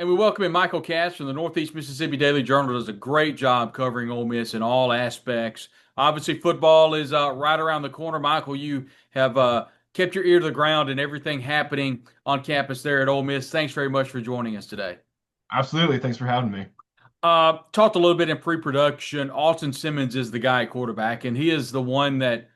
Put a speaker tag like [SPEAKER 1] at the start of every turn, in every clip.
[SPEAKER 1] And we welcome in Michael Katz from the Northeast Mississippi Daily Journal. Does a great job covering Ole Miss in all aspects. Obviously, football is right around the corner. Michael, you have kept your ear to the ground and everything happening on campus there at Ole Miss. Thanks very much for joining us today.
[SPEAKER 2] Absolutely. Thanks for having me.
[SPEAKER 1] Talked a little bit in pre-production. Austin Simmons is the guy at quarterback, and he is the one that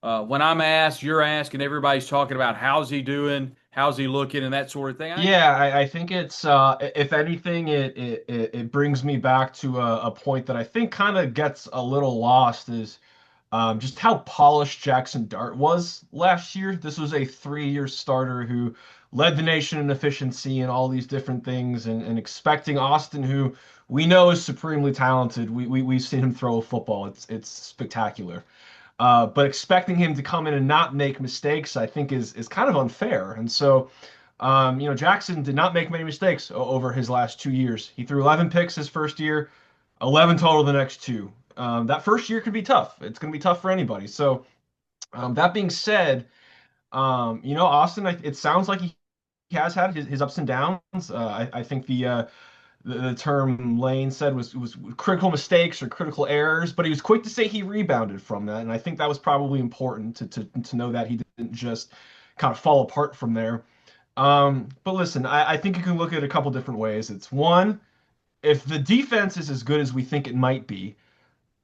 [SPEAKER 1] when I'm asked, you're asking, everybody's talking about how's he doing, how's he looking, and that sort of thing.
[SPEAKER 2] Yeah, I think it's if anything, it brings me back to a point that I think kind of gets a little lost is just how polished Jackson Dart was last year. This was a 3-year starter who led the nation in efficiency and all these different things, and expecting Austin, who we know is supremely talented. We've seen him throw a football. It's spectacular. But expecting him to come in and not make mistakes, I think, is kind of unfair. And so, Jackson did not make many mistakes over his last 2 years. He threw 11 picks his first year, 11 total the next two. That first year could be tough. It's going to be tough for anybody. So, that being said, Austin, it sounds like he has had his ups and downs. I think the term Lane said was critical mistakes or critical errors, but he was quick to say he rebounded from that, and I think that was probably important to know that he didn't just kind of fall apart from there. But listen, I think you can look at it a couple different ways. It's one, if the defense is as good as we think it might be,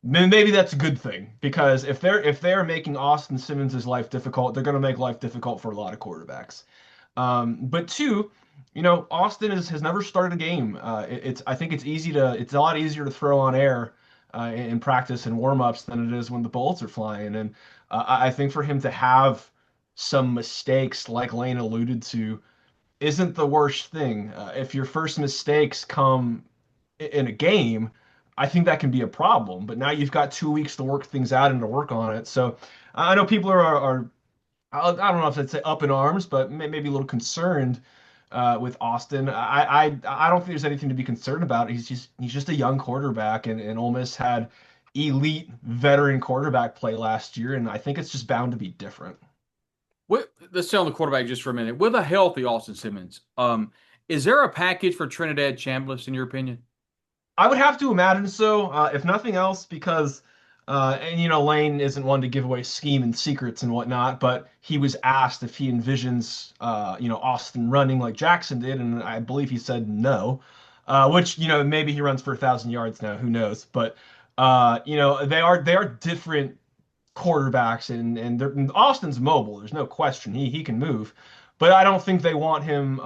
[SPEAKER 2] then maybe that's a good thing because if they're making Austin Simmons' life difficult, they're going to make life difficult for a lot of quarterbacks. But two, Austin has never started a game. It's I think it's a lot easier to throw on air in practice and warm-ups than it is when the bullets are flying. And I think for him to have some mistakes, like Lane alluded to, isn't the worst thing. If your first mistakes come in a game, I think that can be a problem. But now you've got 2 weeks to work things out and to work on it. So I know people are I don't know if I'd say up in arms, but maybe a little concerned with Austin. I don't think there's anything to be concerned about. He's just a young quarterback, and Ole Miss had elite veteran quarterback play last year, and I think it's just bound to be different.
[SPEAKER 1] Let's stay on the quarterback just for a minute. With a healthy Austin Simmons, is there a package for Trinidad Chambliss in your opinion?
[SPEAKER 2] I would have to imagine so, if nothing else, because and Lane isn't one to give away scheme and secrets and whatnot, but he was asked if he envisions Austin running like Jackson did, and I believe he said no. Which maybe he runs for 1,000 yards now, who knows? But they are different quarterbacks, and Austin's mobile. There's no question he can move, but I don't think they want him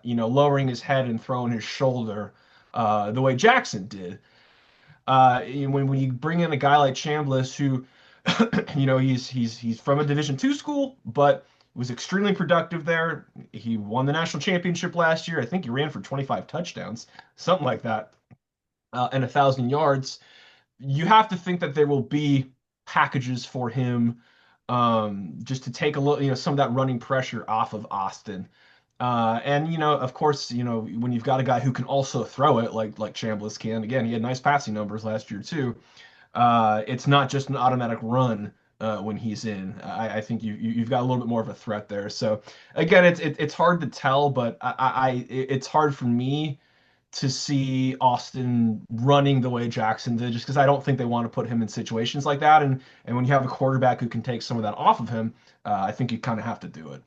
[SPEAKER 2] lowering his head and throwing his shoulder the way Jackson did. When you bring in a guy like Chambliss, who he's from a Division II school, but was extremely productive there. He won the national championship last year. I think he ran for 25 touchdowns, something like that, and 1,000 yards. You have to think that there will be packages for him, just to take a look, some of that running pressure off of Austin. And of course, when you've got a guy who can also throw it like Chambliss can, again, he had nice passing numbers last year too. It's not just an automatic run when he's in. I think you've got a little bit more of a threat there. So again, it's hard to tell, but it's hard for me to see Austin running the way Jackson did, just because I don't think they want to put him in situations like that. And when you have a quarterback who can take some of that off of him, I think you kind of have to do it.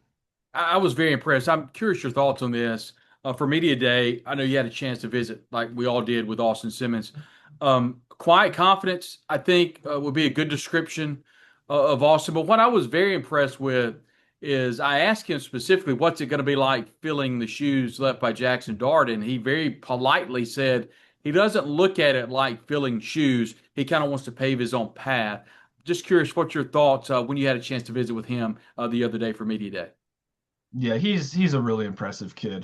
[SPEAKER 1] I was very impressed. I'm curious your thoughts on this. For Media Day, I know you had a chance to visit, like we all did with Austin Simmons. Quiet confidence, I think, would be a good description of Austin. But what I was very impressed with is I asked him specifically, what's it going to be like filling the shoes left by Jackson Dart? And he very politely said he doesn't look at it like filling shoes. He kind of wants to pave his own path. Just curious, what's your thoughts when you had a chance to visit with him the other day for Media Day?
[SPEAKER 2] Yeah, he's a really impressive kid.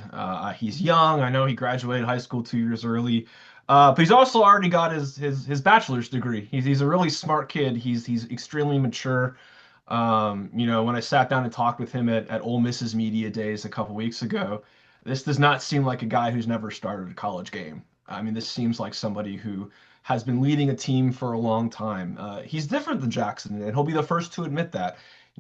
[SPEAKER 2] He's young. I know he graduated high school 2 years early, but he's also already got his bachelor's degree. He's a really smart kid. He's extremely mature. When I sat down and talked with him at Ole Miss's media days a couple weeks ago, this does not seem like a guy who's never started a college game. I mean, this seems like somebody who has been leading a team for a long time. He's different than Jackson, and he'll be the first to admit that.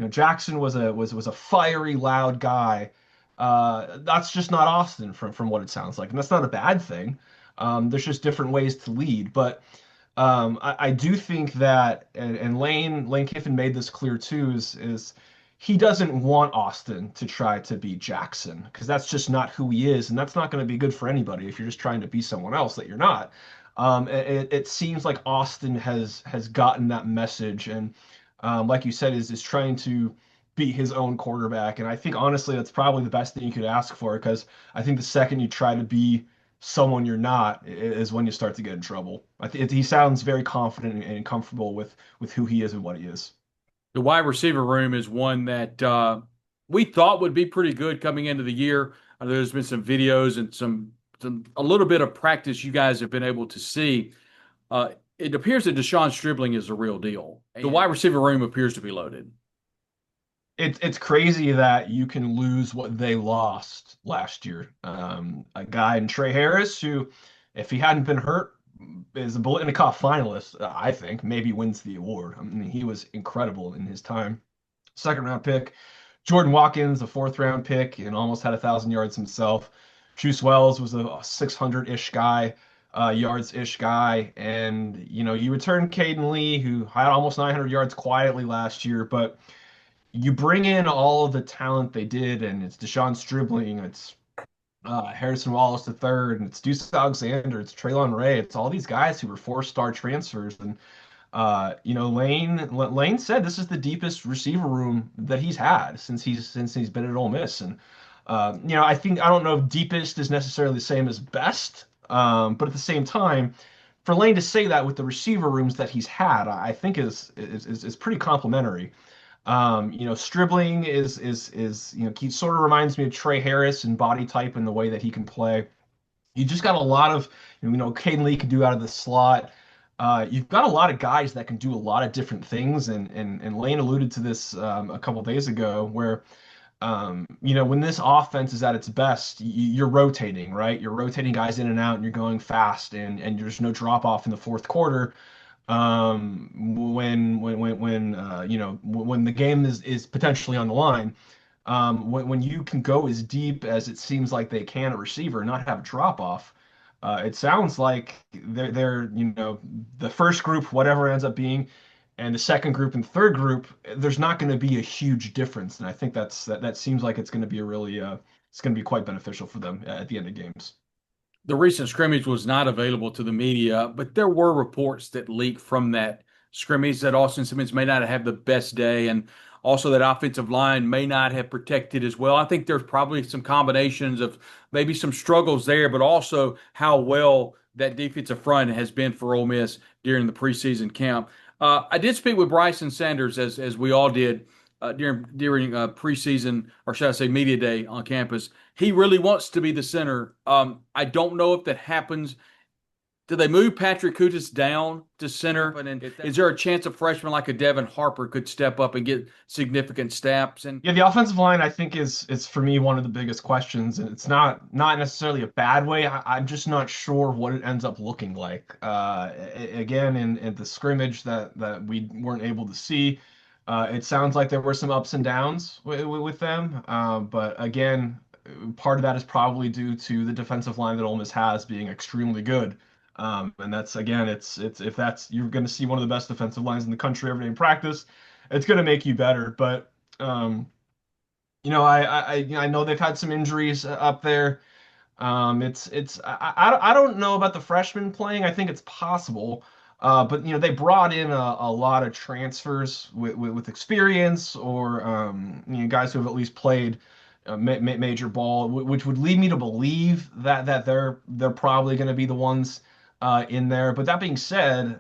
[SPEAKER 2] Jackson was a fiery, loud guy That's just not Austin from what it sounds like, and that's not a bad thing. There's just different ways to lead, but I do think that, and Lane Kiffin made this clear too, is he doesn't want Austin to try to be Jackson because that's just not who he is, and that's not going to be good for anybody if you're just trying to be someone else that you're not. It seems like Austin has gotten that message, and like you said, is trying to be his own quarterback, and I think honestly that's probably the best thing you could ask for because I think the second you try to be someone you're not is when you start to get in trouble. He sounds very confident and comfortable with who he is and what he is.
[SPEAKER 1] The wide receiver room is one that we thought would be pretty good coming into the year. I know there's been some videos and some a little bit of practice you guys have been able to see. It appears that Deshaun Stribling is the real deal. The wide receiver room appears to be loaded.
[SPEAKER 2] It's crazy that you can lose what they lost last year. A guy in Trey Harris who, if he hadn't been hurt, is a Biletnikoff finalist. I think maybe wins the award. I mean, he was incredible in his time. Second round pick. Jordan Watkins, a fourth round pick, and almost had 1,000 yards himself. Juice Wells was a 600-ish guy, yards-ish guy, and you return Caden Lee, who had almost 900 yards quietly last year, but you bring in all of the talent they did, and it's Deshaun Stribling, it's Harrison Wallace the third, and it's Deuce Alexander, it's Traylon Ray, it's all these guys who were four-star transfers, and Lane said this is the deepest receiver room that he's had since he's been at Ole Miss, and I don't know if deepest is necessarily the same as best, but at the same time, for Lane to say that with the receiver rooms that he's had, I think is pretty complimentary. Stribling he sort of reminds me of Trey Harris in body type and the way that he can play. You just got a lot of, Caden Lee can do out of the slot. You've got a lot of guys that can do a lot of different things, and Lane alluded to this a couple days ago, where when this offense is at its best, you're rotating, right? You're rotating guys in and out, and you're going fast, and there's no drop off in the fourth quarter when the game is potentially on the line, when you can go as deep as it seems like they can at receiver and not have a drop off, it sounds like they're the first group, whatever it ends up being, and the second group and third group, there's not going to be a huge difference, and I think that seems like it's going to be it's going to be quite beneficial for them at the end of games.
[SPEAKER 1] The recent scrimmage was not available to the media, but there were reports that leaked from that scrimmage that Austin Simmons may not have the best day, and also that offensive line may not have protected as well. I think there's probably some combinations of maybe some struggles there, but also how well that defensive front has been for Ole Miss during the preseason camp. I did speak with Bryson Sanders, as we all did during preseason, or should I say media day on campus. He really wants to be the center. I don't know if that happens. Do they move Patrick Kutas down to center? And is there a chance a freshman like a Devin Harper could step up and get significant snaps? And
[SPEAKER 2] Yeah, the offensive line I think is for me one of the biggest questions, and it's not necessarily a bad way. I'm just not sure what it ends up looking like. Again, in the scrimmage that we weren't able to see, it sounds like there were some ups and downs with them. But again, part of that is probably due to the defensive line that Ole Miss has being extremely good. And that's again, it's if that's you're going to see one of the best defensive lines in the country every day in practice, it's going to make you better. But I know they've had some injuries up there. I don't know about the freshmen playing. I think it's possible. But they brought in a lot of transfers with experience or guys who have at least played major ball, which would lead me to believe that they're probably going to be the ones in there. But that being said,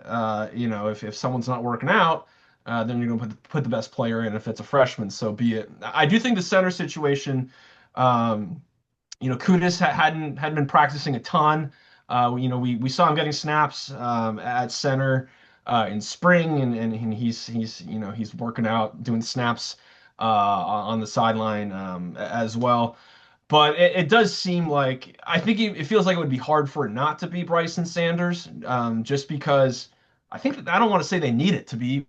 [SPEAKER 2] if someone's not working out, then you're going to put the best player in. If it's a freshman, so be it. I do think the center situation. Kudus hadn't been practicing a ton. We saw him getting snaps at center in spring, and he's working out, doing snaps on the sideline as well. But it does seem like I think it feels like it would be hard for it not to be Bryson Sanders, just because I don't want to say they need it to be,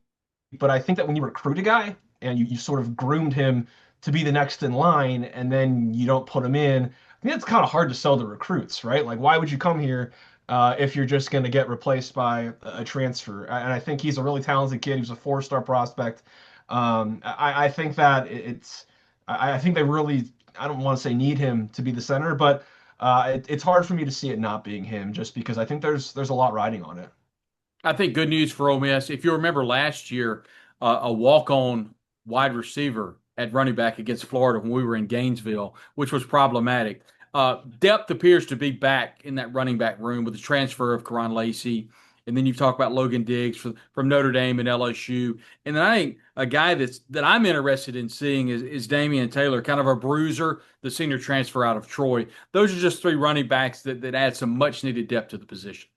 [SPEAKER 2] but I think that when you recruit a guy and you sort of groomed him to be the next in line, and then you don't put him in. I think it's kind of hard to sell to recruits, right? Like, why would you come here if you're just going to get replaced by a transfer? And I think he's a really talented kid. He was a four-star prospect. I think that I think they really, I don't want to say need him to be the center, but it's hard for me to see it not being him, just because I think there's a lot riding on it.
[SPEAKER 1] I think good news for Ole Miss. If you remember last year, a walk-on wide receiver at running back against Florida when we were in Gainesville, which was problematic. Depth appears to be back in that running back room with the transfer of Karan Lacey. And then you talk about Logan Diggs from Notre Dame and LSU. And then I think a guy that I'm interested in seeing is Damian Taylor, kind of a bruiser, the senior transfer out of Troy. Those are just three running backs that add some much needed depth to the position.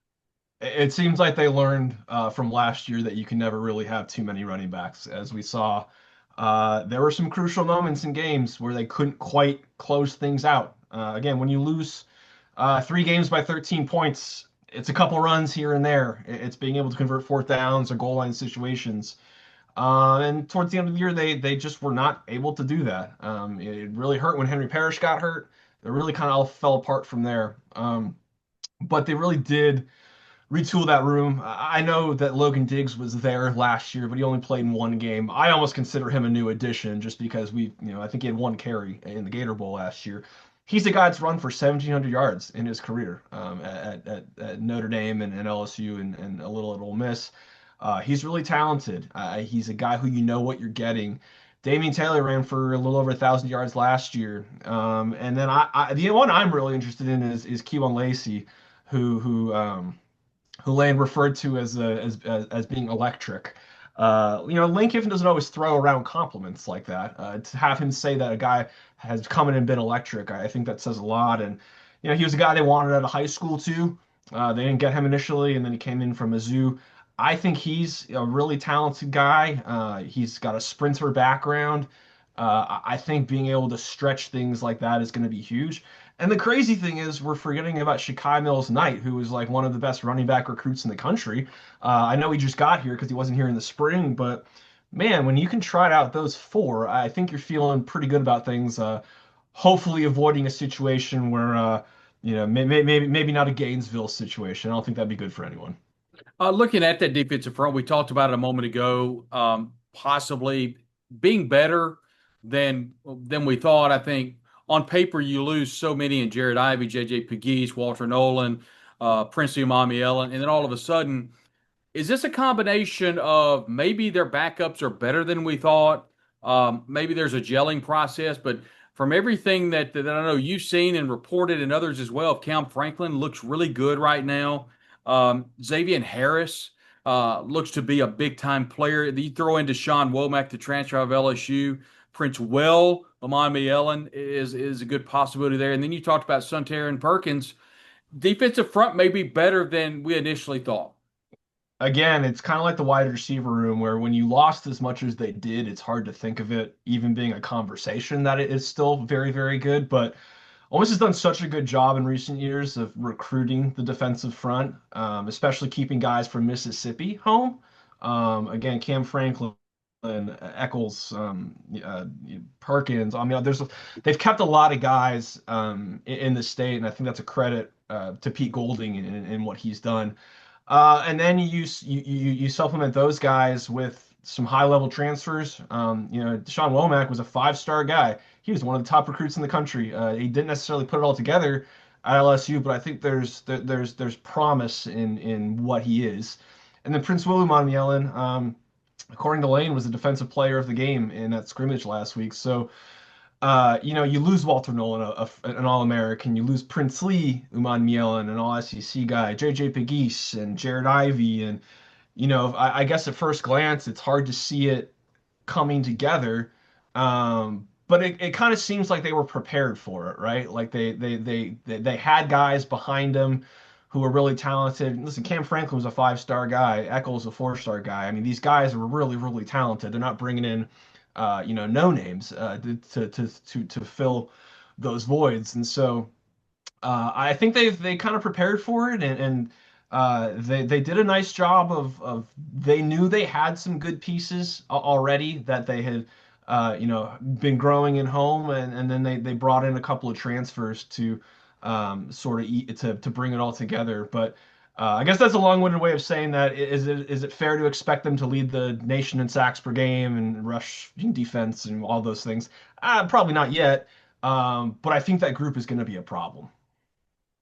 [SPEAKER 2] It seems like they learned from last year that you can never really have too many running backs. As we saw, there were some crucial moments in games where they couldn't quite close things out. Again, when you lose 3 games by 13 points, it's a couple runs here and there. It's being able to convert fourth downs or goal line situations. And towards the end of the year, they just were not able to do that. It really hurt when Henry Parrish got hurt. It really kind of all fell apart from there. But they really did retool that room. I know that Logan Diggs was there last year, but he only played in 1 game. I almost consider him a new addition just because I think he had 1 carry in the Gator Bowl last year. He's a guy that's run for 1,700 yards in his career at Notre Dame and LSU and a little at Ole Miss. He's really talented. He's a guy who you know what you're getting. Damian Taylor ran for a little over 1,000 yards last year. And then the one I'm really interested in is Keelan Lacey, who Lane referred to as being electric. Lane Kiffin doesn't always throw around compliments like that. To have him say that a guy has come in and been electric, I think that says a lot. And he was a guy they wanted out of high school too. They didn't get him initially, and then he came in from Mizzou. I think he's a really talented guy. He's got a sprinter background. I think being able to stretch things like that is going to be huge. And the crazy thing is, we're forgetting about Shakai Mills Knight, who was like one of the best running back recruits in the country. I know he just got here because he wasn't here in the spring, but man, when you can try out those four, I think you're feeling pretty good about things. Hopefully, avoiding a situation where, maybe not a Gainesville situation. I don't think that'd be good for anyone.
[SPEAKER 1] Looking at that defensive front, we talked about it a moment ago, possibly being better than we thought. I think on paper you lose so many in Jared Ivey, J.J. Pegues, Walter Nolan, Princey Umami, and then all of a sudden, is this a combination of maybe their backups are better than we thought? Maybe there's a gelling process, but from everything that I know you've seen and reported and others as well, Cam Franklin looks really good right now. Xavier Harris looks to be a big time player. You throw in Deshaun Womack, the transfer of LSU. Prince Well, Amon Ellen is a good possibility there. And then you talked about Sunter and Perkins. Defensive front may be better than we initially thought.
[SPEAKER 2] Again, it's kind of like the wide receiver room where when you lost as much as they did, it's hard to think of it even being a conversation that it is still very, very good. But Ole Miss has done such a good job in recent years of recruiting the defensive front, especially keeping guys from Mississippi home. Again, Cam Franklin and Eccles, Perkins. I mean, they've kept a lot of guys in the state, and I think that's a credit to Pete Golding in what he's done. And then you supplement those guys with some high level transfers. Deshaun Womack was a 5-star guy. He was one of the top recruits in the country. He didn't necessarily put it all together at LSU, but I think there's promise in what he is. And then Prince William on Yellen, according to Lane, was the defensive player of the game in that scrimmage last week. So you lose Walter Nolan, an All-American. You lose Prince Lee, Uman Mielen, an All-SEC guy, J.J. Pegues, and Jared Ivey. And, I guess at first glance, it's hard to see it coming together. But it kind of seems like they were prepared for it, right? Like they had guys behind them who were really talented. Listen, Cam Franklin was a 5-star guy. Eccles a 4-star guy. I mean, these guys were really, really talented. They're not bringing in no names to fill those voids. And so I think they kind of prepared for it, and they did a nice job of they knew they had some good pieces already that they had been growing in home, and then they brought in a couple of transfers to sort of to bring it all together. But I guess that's a long-winded way of saying that. Is it fair to expect them to lead the nation in sacks per game and rush defense and all those things? Probably not yet. But I think that group is going to be a problem.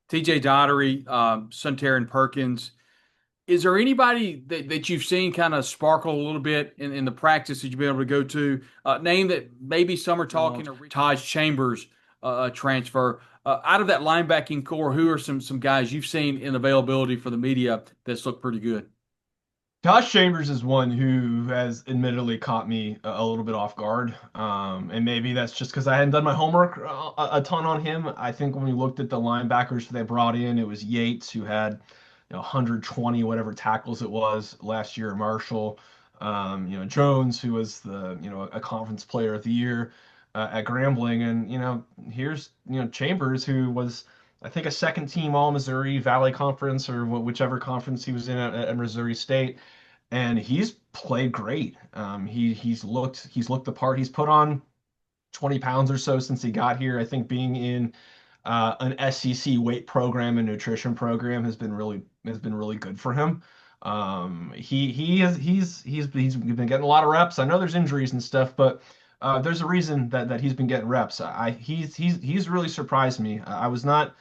[SPEAKER 1] TJ Dottery, Suntaran Perkins. Is there anybody that you've seen kind of sparkle a little bit in the practice that you've been able to go to? Name that maybe some are talking, or Taj Chambers transfer. Out of that linebacking core, who are some guys you've seen in availability for the media that's looked pretty good?
[SPEAKER 2] Josh Chambers is one who has admittedly caught me a little bit off guard. And maybe that's just because I hadn't done my homework a ton on him. I think when we looked at the linebackers they brought in, it was Yates, who had 120 whatever tackles it was last year, Marshall, Jones, who was the a conference player of the year at Grambling, and here's Chambers, who was I think a second team All Missouri Valley Conference, or whichever conference he was in at Missouri State, and he's played great. He's looked the part. He's put on 20 pounds or so since he got here. I think being in an SEC weight program and nutrition program has been really good for him. He's been getting a lot of reps. I know there's injuries and stuff, but there's a reason that he's been getting reps. He's really surprised me. I was not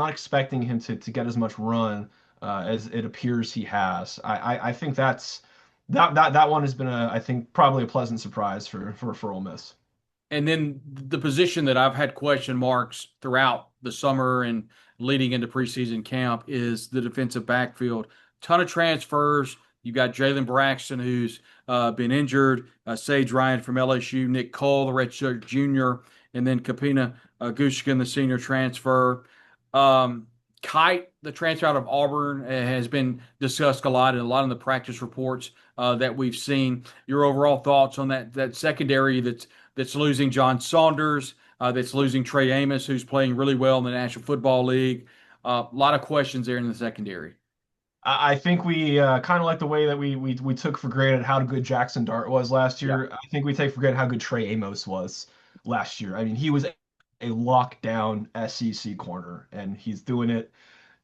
[SPEAKER 2] expecting him to get as much run as it appears he has. I think that one has been I think probably a pleasant surprise for Ole Miss.
[SPEAKER 1] And then the position that I've had question marks throughout the summer and leading into preseason camp is the defensive backfield. Ton of transfers. You got Jalen Braxton, who's been injured, Sage Ryan from LSU, Nick Cole, the redshirt junior, and then Kapina Gushkin, the senior transfer. Kite, the transfer out of Auburn, has been discussed a lot and a lot in the practice reports that we've seen. Your overall thoughts on that secondary that's losing John Saunders, that's losing Trey Amos, who's playing really well in the National Football League. A lot of questions there in the secondary.
[SPEAKER 2] I think we kind of like the way that we took for granted how good Jackson Dart was last
[SPEAKER 1] Yeah.
[SPEAKER 2] year. I think we take for granted how good Trey Amos was last year. I mean, he was a lockdown SEC corner, and he's doing it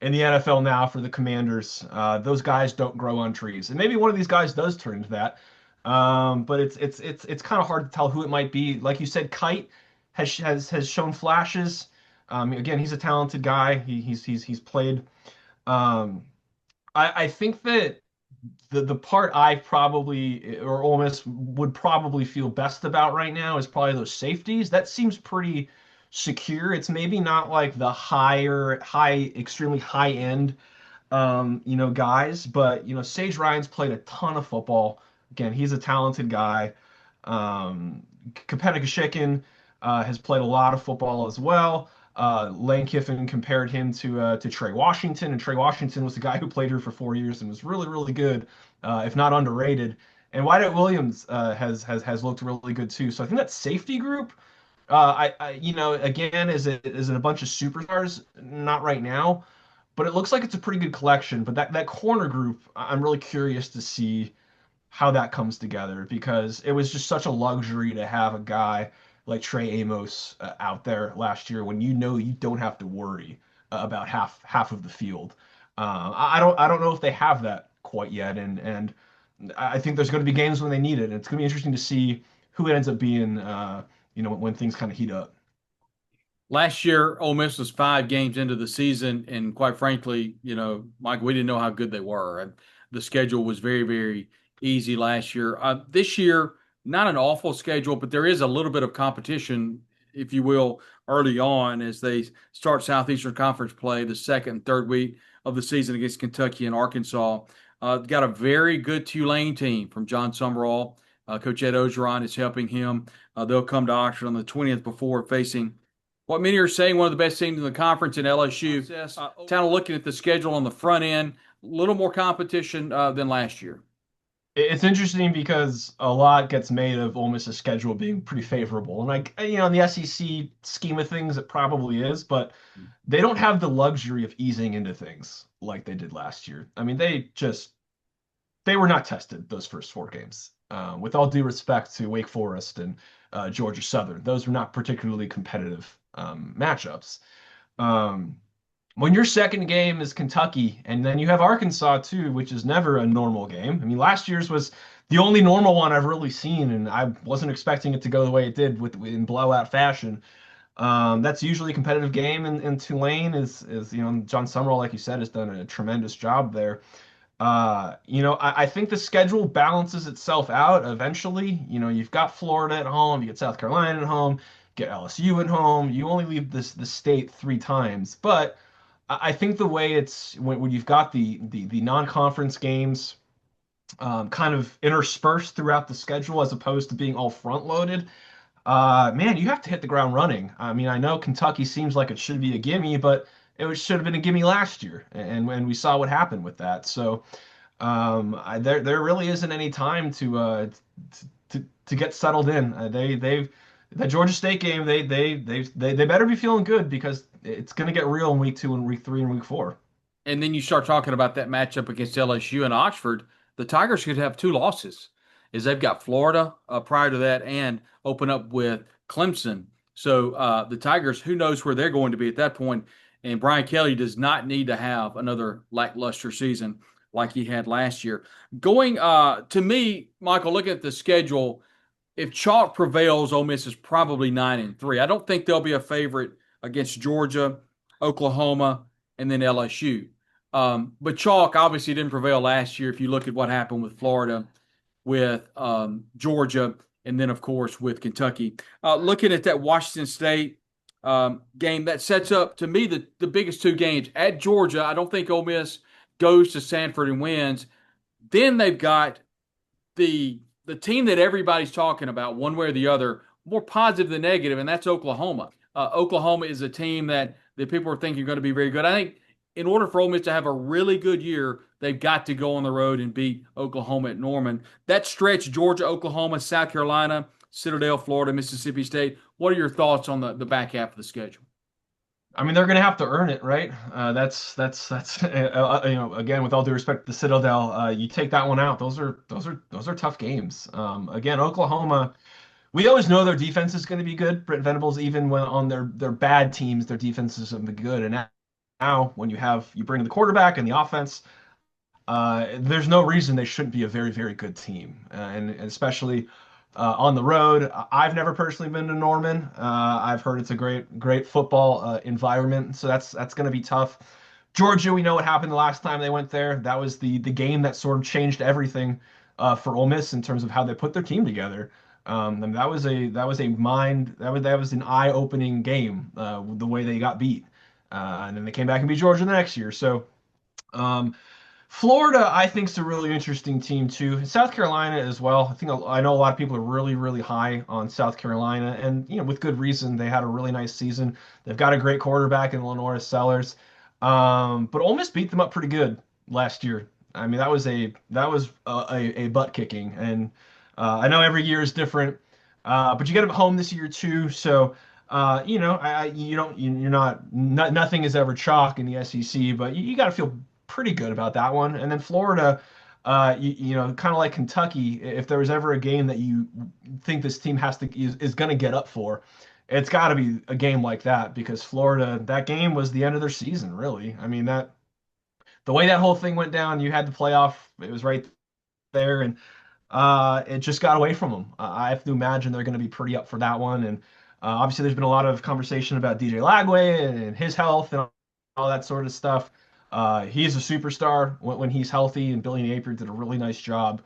[SPEAKER 2] in the NFL now for the Commanders. Those guys don't grow on trees, and maybe one of these guys does turn into that. But it's kind of hard to tell who it might be. Like you said, Kite has shown flashes. Again, he's a talented guy. He's played. Um, I think that the part I probably or Ole Miss would probably feel best about right now is probably those safeties. That seems pretty secure. It's maybe not like the extremely high end guys. But Sage Ryan's played a ton of football. Again, he's a talented guy. Kapena has played a lot of football as well. Lane Kiffin compared him to Trey Washington, and Trey Washington was the guy who played here for 4 years and was really, really good, if not underrated. And Wyatt Williams has looked really good too. So I think that safety group, again, is it a bunch of superstars? Not right now, but it looks like it's a pretty good collection. But that corner group, I'm really curious to see how that comes together, because it was just such a luxury to have a guy like Trey Amos out there last year when you don't have to worry about half of the field. I don't know if they have that quite yet, and I think there's going to be games when they need it. And it's going to be interesting to see who it ends up being, when things kind of heat up.
[SPEAKER 1] Last year, Ole Miss was 5 games into the season, and quite frankly, Mike, we didn't know how good they were. And the schedule was very, very easy last year. This year, not an awful schedule, but there is a little bit of competition, if you will, early on as they start Southeastern Conference play the second and third week of the season against Kentucky and Arkansas. Got a very good Tulane team from John Summerall. Coach Ed Ogeron is helping him. They'll come to Oxford on the 20th before facing what many are saying one of the best teams in the conference in LSU. Kind of looking at the schedule on the front end, a little more competition than last year.
[SPEAKER 2] It's interesting because a lot gets made of Ole Miss's schedule being pretty favorable, and like in the SEC scheme of things, it probably is, but they don't have the luxury of easing into things like they did last year. I mean, they were not tested those first 4 games. with all due respect to Wake Forest and Georgia Southern. Those were not particularly competitive matchups. Um, when your second game is Kentucky, and then you have Arkansas too, which is never a normal game. I mean, last year's was the only normal one I've really seen, and I wasn't expecting it to go the way it did in blowout fashion. That's usually a competitive game in Tulane. Is John Summerall, like you said, has done a tremendous job there. I think the schedule balances itself out eventually. You've got Florida at home, you get South Carolina at home, get LSU at home. You only leave the state three times, but I think the way it's when you've got the non-conference games kind of interspersed throughout the schedule as opposed to being all front loaded. Man, you have to hit the ground running. I mean, I know Kentucky seems like it should be a gimme, but should have been a gimme last year, and when we saw what happened with that. So there really isn't any time to get settled in. The Georgia State game, they better be feeling good because it's going to get real in week 2 and week 3 and week 4.
[SPEAKER 1] And then you start talking about that matchup against LSU and Oxford. The Tigers could have two losses, as they've got Florida prior to that and open up with Clemson. So the Tigers, who knows where they're going to be at that point? And Brian Kelly does not need to have another lackluster season like he had last year. Going to me, Michael, look at the schedule. If chalk prevails, Ole Miss is probably 9-3. I don't think they'll be a favorite against Georgia, Oklahoma, and then LSU. But chalk obviously didn't prevail last year. If you look at what happened with Florida, with Georgia, and then of course with Kentucky. Looking at that Washington State game, that sets up to me the biggest two games at Georgia. I don't think Ole Miss goes to Sanford and wins. Then they've got the team that everybody's talking about, one way or the other, more positive than negative, and that's Oklahoma. Oklahoma is a team that people are thinking are going to be very good. I think in order for Ole Miss to have a really good year, they've got to go on the road and beat Oklahoma at Norman. That stretch, Georgia, Oklahoma, South Carolina, Citadel, Florida, Mississippi State. What are your thoughts on the back half of the schedule?
[SPEAKER 2] I mean, they're going to have to earn it, right? That's again, with all due respect to the Citadel, you take that one out. Those are tough games. Again, Oklahoma, we always know their defense is going to be good. Brent Venables, even when on their bad teams, their defense is going to be good. And now, when you bring in the quarterback and the offense, there's no reason they shouldn't be a very, very good team, and especially on the road. I've never personally been to Norman. I've heard it's a great football environment, so that's going to be tough. Georgia, we know what happened the last time they went there. That was the game that sort of changed everything for Ole Miss in terms of how they put their team together. And that was an eye-opening game, the way they got beat, and then they came back and beat Georgia the next year. So. Um, Florida, I think, is a really interesting team too. South Carolina as well. I know a lot of people are really, really high on South Carolina, and with good reason. They had a really nice season. They've got a great quarterback in Lenora Sellers, but Ole Miss beat them up pretty good last year. I mean, that was a butt kicking, and I know every year is different, but you get them home this year too. So you don't you're not nothing is ever chalk in the SEC, but you got to feel pretty good about that one. And then Florida, kind of like Kentucky, if there was ever a game that you think this team is going to get up for, it's got to be a game like that because Florida, that game was the end of their season, really. I mean, that the way that whole thing went down, you had the playoff, it was right there, and it just got away from them. I have to imagine they're going to be pretty up for that one. And obviously, there's been a lot of conversation about DJ Lagway and his health and all that sort of stuff. He's a superstar when he's healthy, and Billy Napier did a really nice job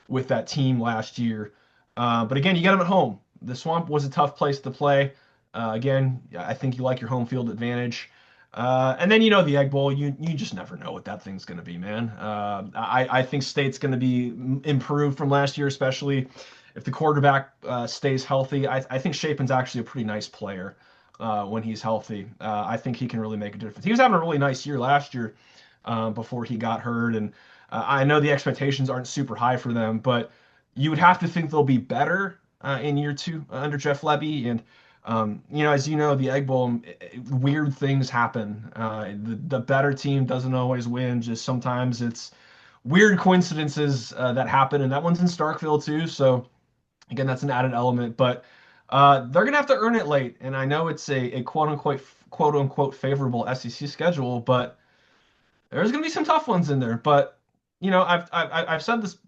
[SPEAKER 2] with that team last year. But again, you got him at home. The Swamp was a tough place to play. Again, I think you like your home field advantage. And then the Egg Bowl. You just never know what that thing's going to be, man. I think State's going to be improved from last year, especially if the quarterback stays healthy. I think Shapen's actually a pretty nice player when he's healthy. I think he can really make a difference. He was having a really nice year last year before he got hurt, and I know the expectations aren't super high for them, but you would have to think they'll be better in year 2 under Jeff Lebby. And as you know, the Egg Bowl, weird things happen. The better team doesn't always win. Just sometimes it's weird coincidences that happen, and that one's in Starkville too. So again, that's an added element, but they're gonna have to earn it late. And I know it's a quote unquote favorable SEC schedule, but there's gonna be some tough ones in there. But I've said this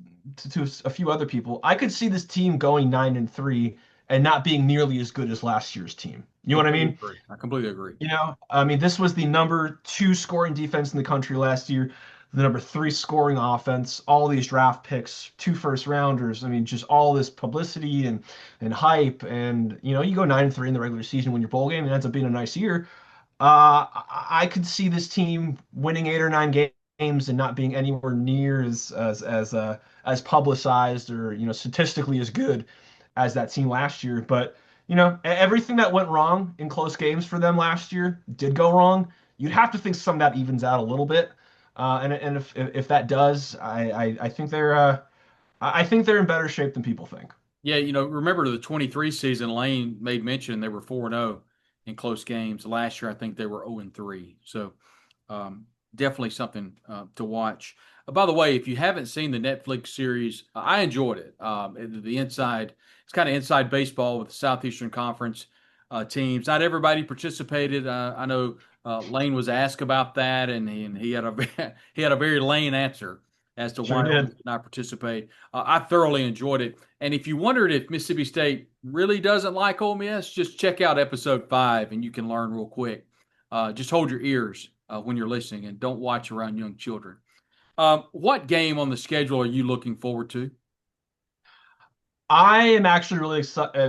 [SPEAKER 2] to a few other people. I could see this team going 9-3 and not being nearly as good as last year's team. You know what I
[SPEAKER 1] Completely
[SPEAKER 2] mean?
[SPEAKER 1] agree. I completely agree.
[SPEAKER 2] I mean, this was the number two scoring defense in the country last year, the number three scoring offense, all these draft picks, two first rounders. I mean, just all this publicity and hype. And, you go 9-3 in the regular season, when your bowl game, it ends up being a nice year. I could see this team winning 8 or 9 games and not being anywhere near as publicized or statistically as good as that team last year. But everything that went wrong in close games for them last year did go wrong. You'd have to think some of that evens out a little bit. And if that does, I think they're in better shape than people think.
[SPEAKER 1] Yeah, remember the 23 season, Lane made mention they were 4-0 in close games. Last year, I think they were 0-3. So definitely something to watch. By the way, if you haven't seen the Netflix series, I enjoyed it. It's kind of inside baseball with the Southeastern Conference teams. Not everybody participated. I know Lane was asked about that, and he had he had a very lame answer as to
[SPEAKER 2] Sure
[SPEAKER 1] why Ole Miss
[SPEAKER 2] did.
[SPEAKER 1] did not participate. I thoroughly enjoyed it. And if you wondered if Mississippi State really doesn't like Ole Miss, just check out episode 5 and you can learn real quick. Just hold your ears when you're listening and don't watch around young children. What game on the schedule are you looking forward to?
[SPEAKER 2] I am actually really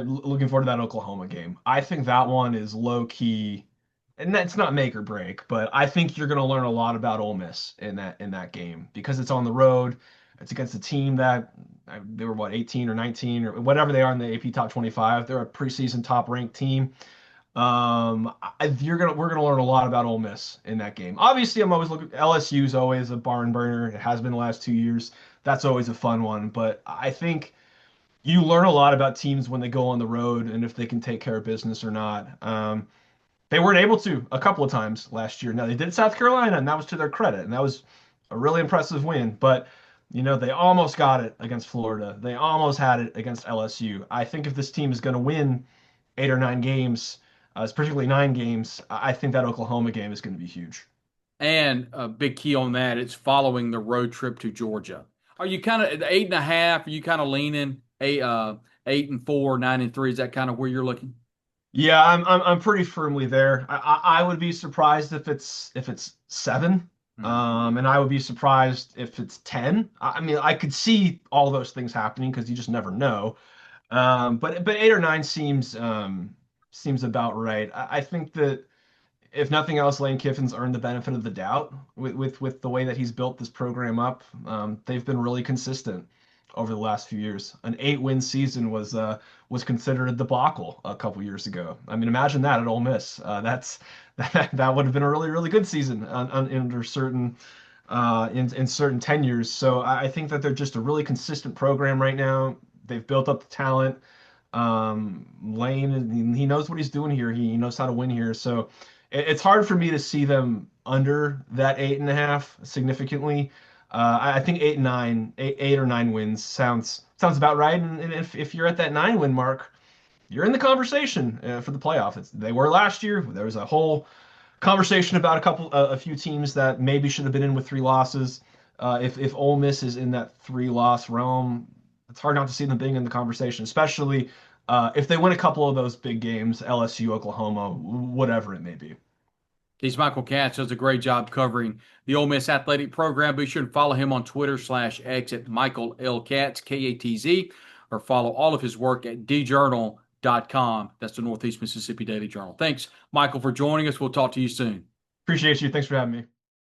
[SPEAKER 2] looking forward to that Oklahoma game. I think that one is low key, and that's not make or break, but I think you're going to learn a lot about Ole Miss in that game because it's on the road. It's against a team that they were what 18 or 19 or whatever they are in the AP Top 25. They're a preseason top ranked team. We're gonna learn a lot about Ole Miss in that game. Obviously, I'm always looking. LSU is always a barn burner. It has been the last 2 years. That's always a fun one. But I think you learn a lot about teams when they go on the road and if they can take care of business or not. They weren't able to a couple of times last year. Now they did South Carolina, and that was to their credit, and that was a really impressive win. But they almost got it against Florida. They almost had it against LSU. I think if this team is going to win 8 or 9 games, particularly 9 games, I think that Oklahoma game is going to be huge.
[SPEAKER 1] And a big key on that, it's following the road trip to Georgia. Are you kind of 8.5? Are you kind of leaning 8-4, 9-3? Is that kind of where you're looking?
[SPEAKER 2] Yeah, I'm pretty firmly there. I would be surprised if it's 7.
[SPEAKER 1] Mhm.
[SPEAKER 2] And I would be surprised if it's 10. I mean, I could see all those things happening because you just never know. But 8 or 9 seems about right. I think that if nothing else, Lane Kiffin's earned the benefit of the doubt with the way that he's built this program up. They've been really consistent over the last few years. An 8-win season was considered a debacle a couple years ago. I mean, imagine that at Ole Miss. That would have been a really really good season under certain in certain tenures. So I think that they're just a really consistent program right now. They've built up the talent. Lane, he knows what he's doing here. He knows how to win here. So it's hard for me to see them under that 8.5 significantly. I think 8-9, 8 or 9 wins sounds about right. And if you're at that 9-win mark, you're in the conversation for the playoff. They were last year. There was a whole conversation about a few teams that maybe should have been in with 3 losses. If Ole Miss is in that 3-loss realm, it's hard not to see them being in the conversation, especially if they win a couple of those big games, LSU, Oklahoma, whatever it may be.
[SPEAKER 1] He's Michael Katz, does a great job covering the Ole Miss athletic program. Be sure to follow him on Twitter/X at Michael L. Katz, Katz, or follow all of his work at djournal.com. That's the Northeast Mississippi Daily Journal. Thanks, Michael, for joining us. We'll talk to you soon.
[SPEAKER 2] Appreciate you. Thanks for having me.